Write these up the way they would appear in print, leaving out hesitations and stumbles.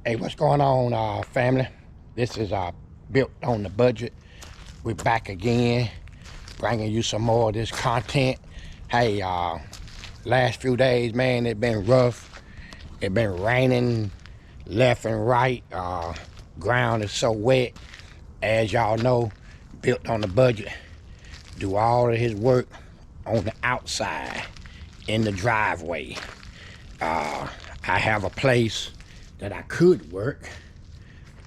Hey, what's going on, family? This is Built on the Budget. We're back again, bringing you some more of this content. Hey, last few days, man, it's been rough. It's been raining left and right. Ground is so wet. As y'all know, Built on the Budget do all of his work on the outside in the driveway. I have a place that I could work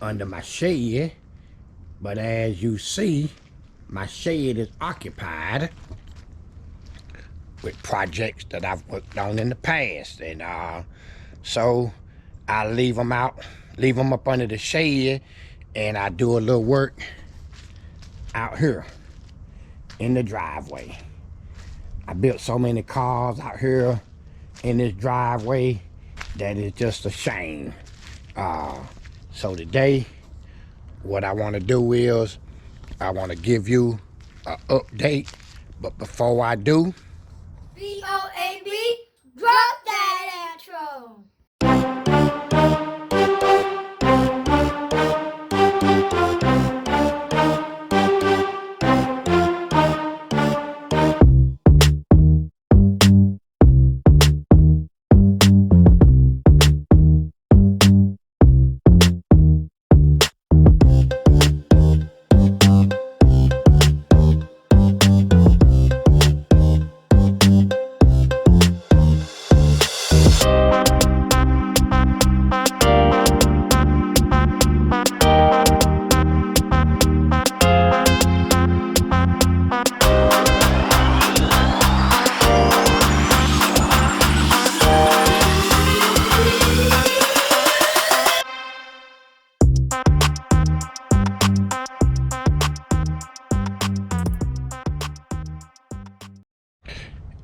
under my shed, but as you see, my shed is occupied with projects that I've worked on in the past, and so I leave them up under the shed, and I do a little work out here in the driveway. I built so many cars out here in this driveway that it's just a shame. So today, what I want to do is I want to give you an update, but before I do, B-O-A-B, drop that intro.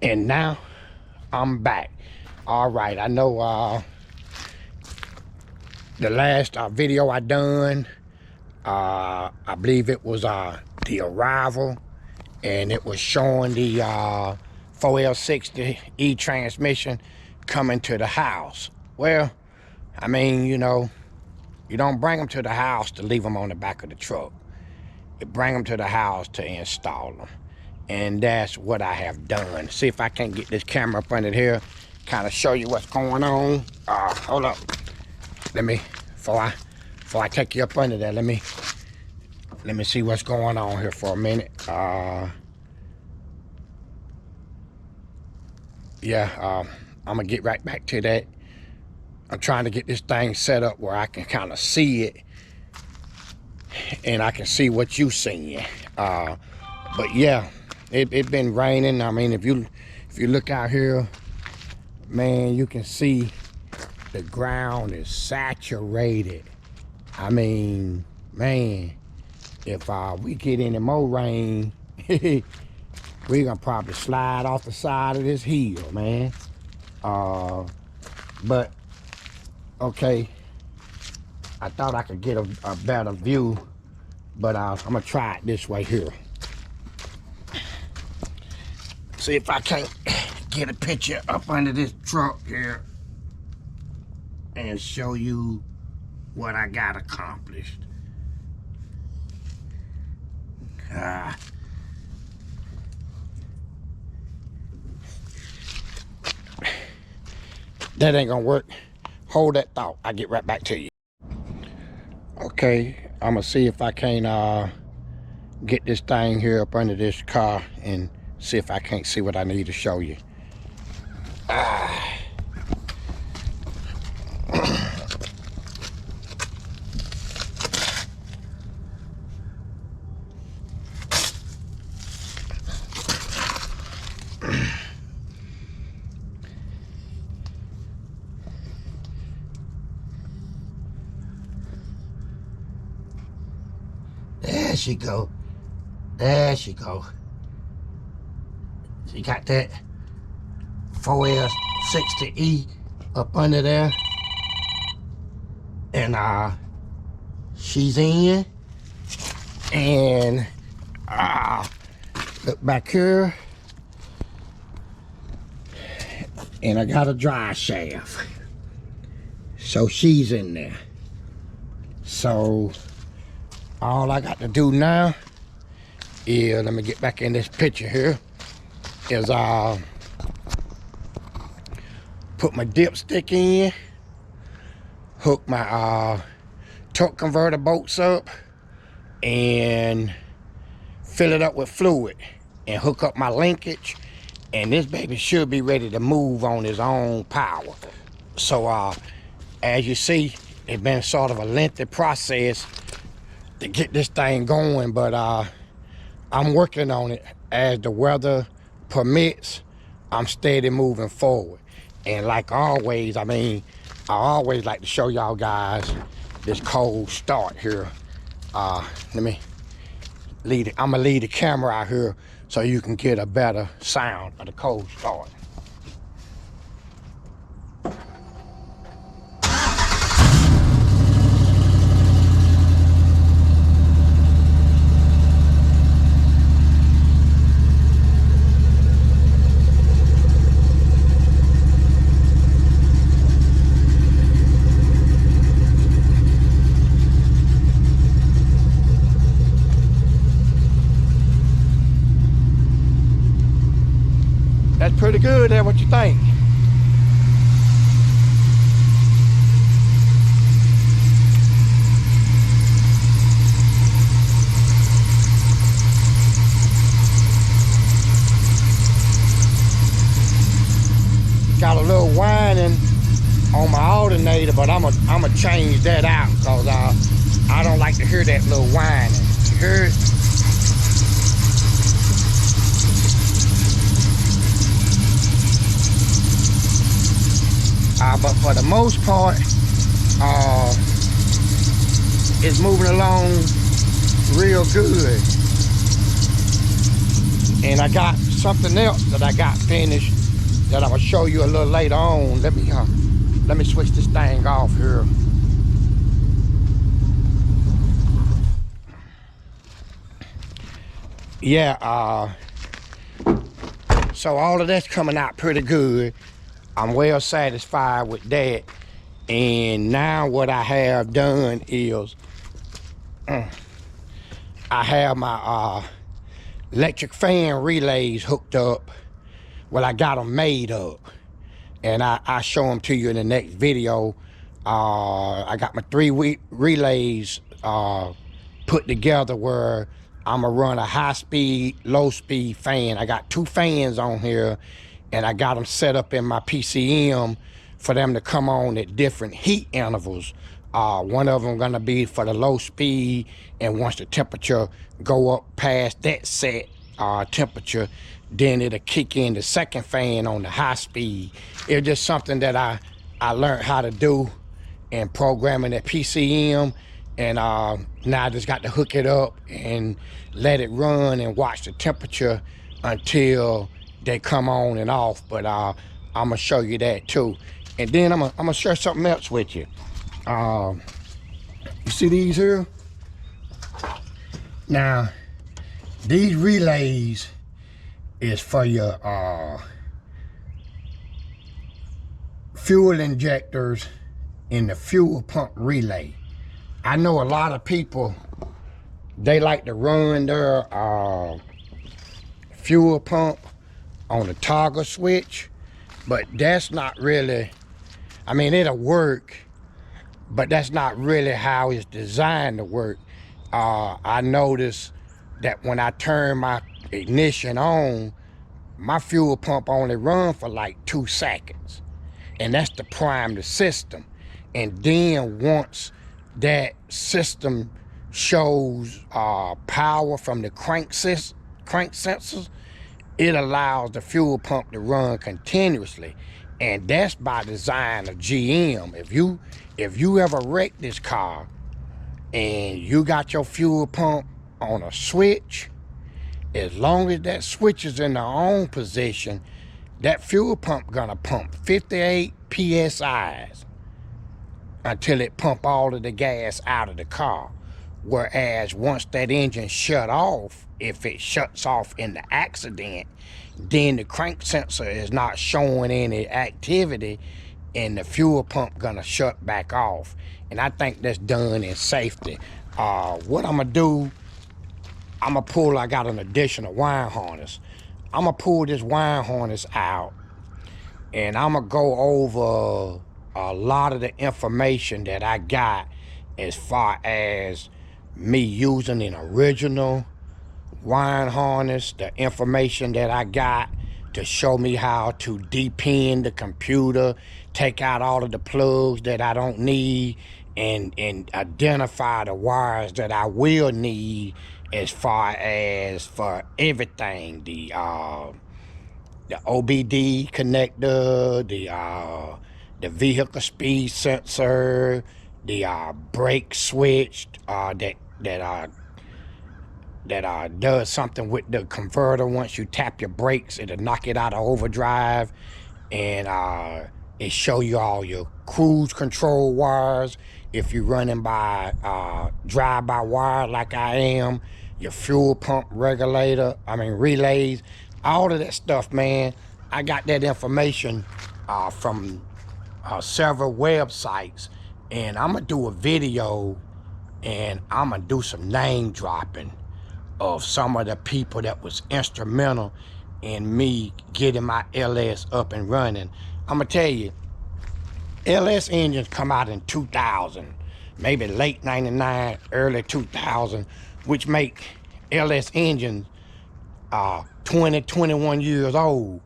and now I'm back. All right, I know the last video I done, I believe it was the arrival, and it was showing the 4L60E transmission coming to the house. Well, I mean, you know, you don't bring them to the house to leave them on the back of the truck. You bring them to the house to install them. And that's what I have done. See if I can't get this camera up under here, kind of show you what's going on. Hold up. Let me, before I take you up under there, let me see what's going on here for a minute. I'm gonna get right back to that. I'm trying to get this thing set up where I can kind of see it and I can see what you seeing. But yeah, it been raining. I mean, if you look out here, man, you can see the ground is saturated. I mean, man, if we get any more rain, we're gonna probably slide off the side of this hill, man. But okay, I thought I could get a better view, but I'm gonna try it this way here. See if I can't get a picture up under this truck here and show you what I got accomplished. That ain't gonna work. Hold that thought. I'll get right back to you. Okay, I'm gonna see if I can get this thing here up under this car and see if I can't see what I need to show you. There she go. There she go. She got that 4L60E up under there. And she's in. And look back here. And I got a dry shaft. So she's in there. So all I got to do now is, let me get back in this picture here, is put my dipstick in, hook my torque converter bolts up, and fill it up with fluid, and hook up my linkage, and this baby should be ready to move on his own power. So as you see, it's been sort of a lengthy process to get this thing going, but I'm working on it. As the weather permits, I'm steady moving forward. And like always, I mean, I always like to show y'all guys this cold start here. Let me leave it. I'm gonna leave the camera out here so you can get a better sound of the cold start. That's pretty good there, what you think? Got a little whining on my alternator, but I'm gonna change that out because I don't like to hear that little whining. You hear it? But for the most part, it's moving along real good. And I got something else that I got finished that I'm gonna show you a little later on. Let me switch this thing off here. Yeah, so all of that's coming out pretty good. I'm well satisfied with that. And now what I have done is I have my electric fan relays hooked up. Well, I got them made up, and I show them to you in the next video. I got my 3 relays put together where I'm gonna run a high speed, low speed fan. I got 2 fans on here, and I got them set up in my PCM for them to come on at different heat intervals. One of them gonna be for the low speed, and once the temperature go up past that set temperature, then it'll kick in the second fan on the high speed. It's just something that I learned how to do in programming that PCM, and now I just got to hook it up and let it run and watch the temperature until they come on and off. But I'm gonna show you that too, and then I'm gonna share something else with you. You see these here? Now these relays is for your fuel injectors in the fuel pump relay. I know a lot of people, they like to run their fuel pump on the toggle switch, but that's not really, I mean, it'll work, but that's not really how it's designed to work. I noticed that when I turn my ignition on, my fuel pump only run for like 2 seconds, and that's to prime the system. And then once that system shows power from the crank sensors, it allows the fuel pump to run continuously. And that's by design of GM. If you ever wreck this car and you got your fuel pump on a switch, as long as that switch is in the on position, that fuel pump gonna pump 58 PSIs until it pump all of the gas out of the car. Whereas once that engine shut off, if it shuts off in the accident, then the crank sensor is not showing any activity, and the fuel pump gonna shut back off. And I think that's done in safety. What I'm gonna do, I'm gonna pull, I got an additional wire harness. I'm gonna pull this wire harness out, and I'm gonna go over a lot of the information that I got as far as me using an original wire harness, the information that I got to show me how to depin the computer, take out all of the plugs that I don't need, and identify the wires that I will need as far as for everything, the OBD connector, the vehicle speed sensor, the brake switch that does something with the converter. Once you tap your brakes, it'll knock it out of overdrive, and it show you all your cruise control wires if you're running by drive-by-wire like I am, your fuel pump relays, all of that stuff, man. I got that information from several websites, and I'm gonna do a video, and I'm gonna do some name dropping of some of the people that was instrumental in me getting my LS up and running. I'm gonna tell you, LS engines come out in 2000, maybe late 99, early 2000, which make LS engines 20, 21 years old.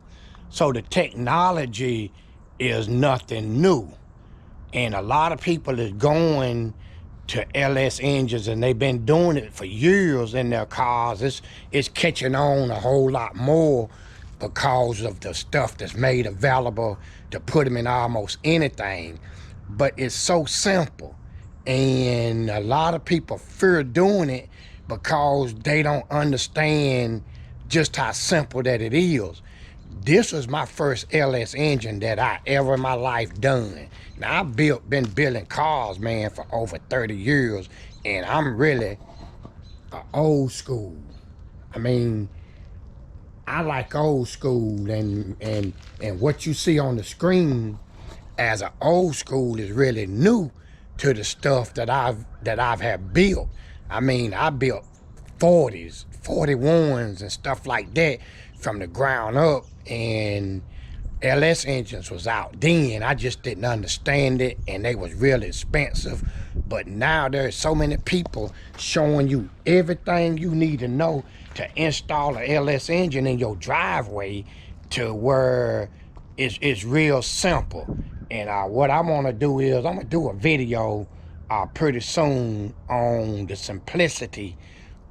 So the technology is nothing new. And a lot of people is going to LS engines, and they've been doing it for years in their cars. It's catching on a whole lot more because of the stuff that's made available to put them in almost anything. But it's so simple, and a lot of people fear doing it because they don't understand just how simple that it is. This was my first LS engine that I ever in my life done. Now I've been building cars, man, for over 30 years, and I'm really old school. I mean, I like old school, and what you see on the screen as an old school is really new to the stuff that I've have built. I mean, I built 40s, 41s, and stuff like that from the ground up, and LS engines was out then. I just didn't understand it, and they was real expensive. But now there's so many people showing you everything you need to know to install an LS engine in your driveway, to where it's real simple. And what I want to do is I'm gonna do a video pretty soon on the simplicity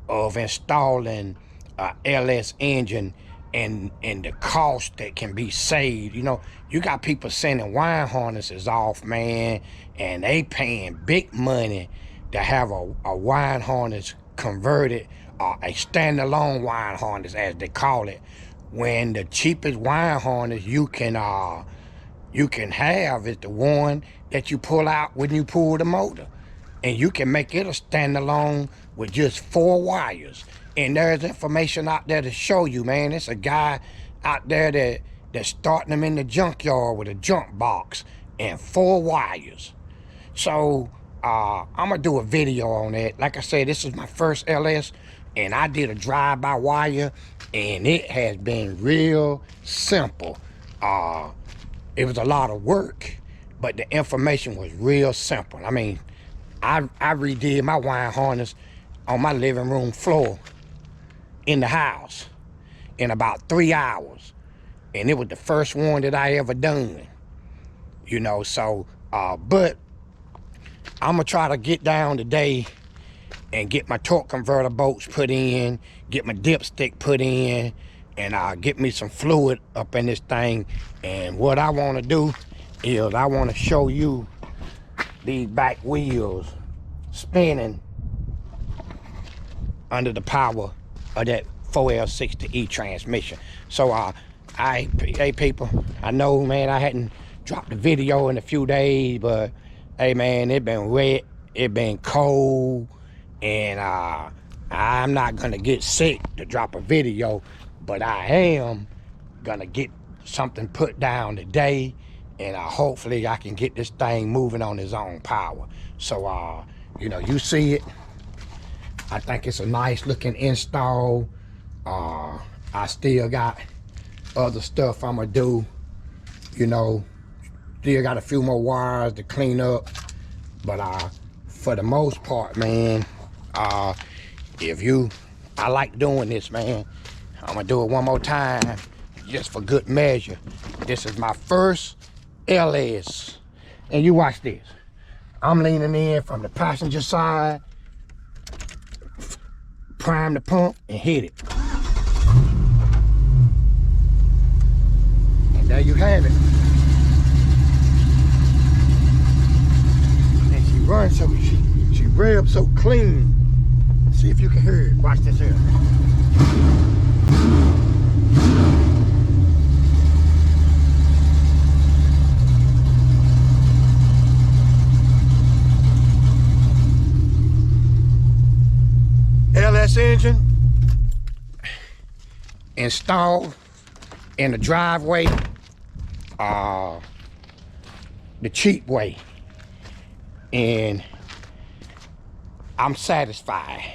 of installing a LS engine, and the cost that can be saved. You know, you got people sending wire harnesses off, man, and they paying big money to have a wire harness converted, a standalone wire harness as they call it, when the cheapest wire harness you can have is the one that you pull out when you pull the motor. And you can make it a standalone with just 4 wires. And there's information out there to show you, man. It's a guy out there that's starting them in the junkyard with a junk box and 4 wires. So I'm gonna do a video on that. Like I said, this is my first LS, and I did a drive-by-wire, and it has been real simple. It was a lot of work, but the information was real simple. I mean, I redid my wire harness on my living room floor in the house in about 3 hours. And it was the first one that I ever done. You know, so, but I'm gonna try to get down today and get my torque converter bolts put in, get my dipstick put in, and get me some fluid up in this thing. And what I wanna do is I wanna show you these back wheels spinning under the power of that 4L60E transmission. So hey people, I know, man, I hadn't dropped a video in a few days, but hey man, it been wet, it been cold, and I'm not gonna get sick to drop a video, but I am gonna get something put down today, and hopefully I can get this thing moving on its own power. So you know, you see it. I think it's a nice looking install. I still got other stuff I'ma do, you know. Still got a few more wires to clean up, but for the most part, man, I like doing this, man. I'm gonna do it one more time just for good measure. This is my first LS, and you watch this. I'm leaning in from the passenger side, prime the pump and hit it. And there you have it. And she runs so she revs so clean. See if you can hear it. Watch this here. LS engine installed in the driveway, the cheap way, and I'm satisfied.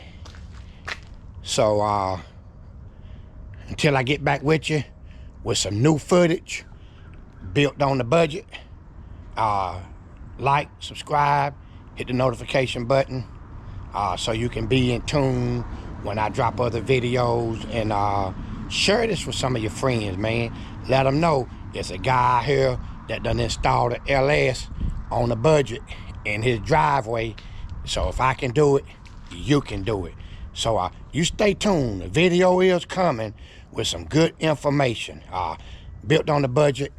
So until I get back with you with some new footage built on the budget, like, subscribe, hit the notification button, so you can be in tune when I drop other videos, and share this with some of your friends, man. Let them know there's a guy here that done installed an LS on the budget in his driveway. So if I can do it, you can do it. So you stay tuned. The video is coming with some good information. Built on the budget.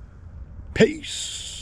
Peace.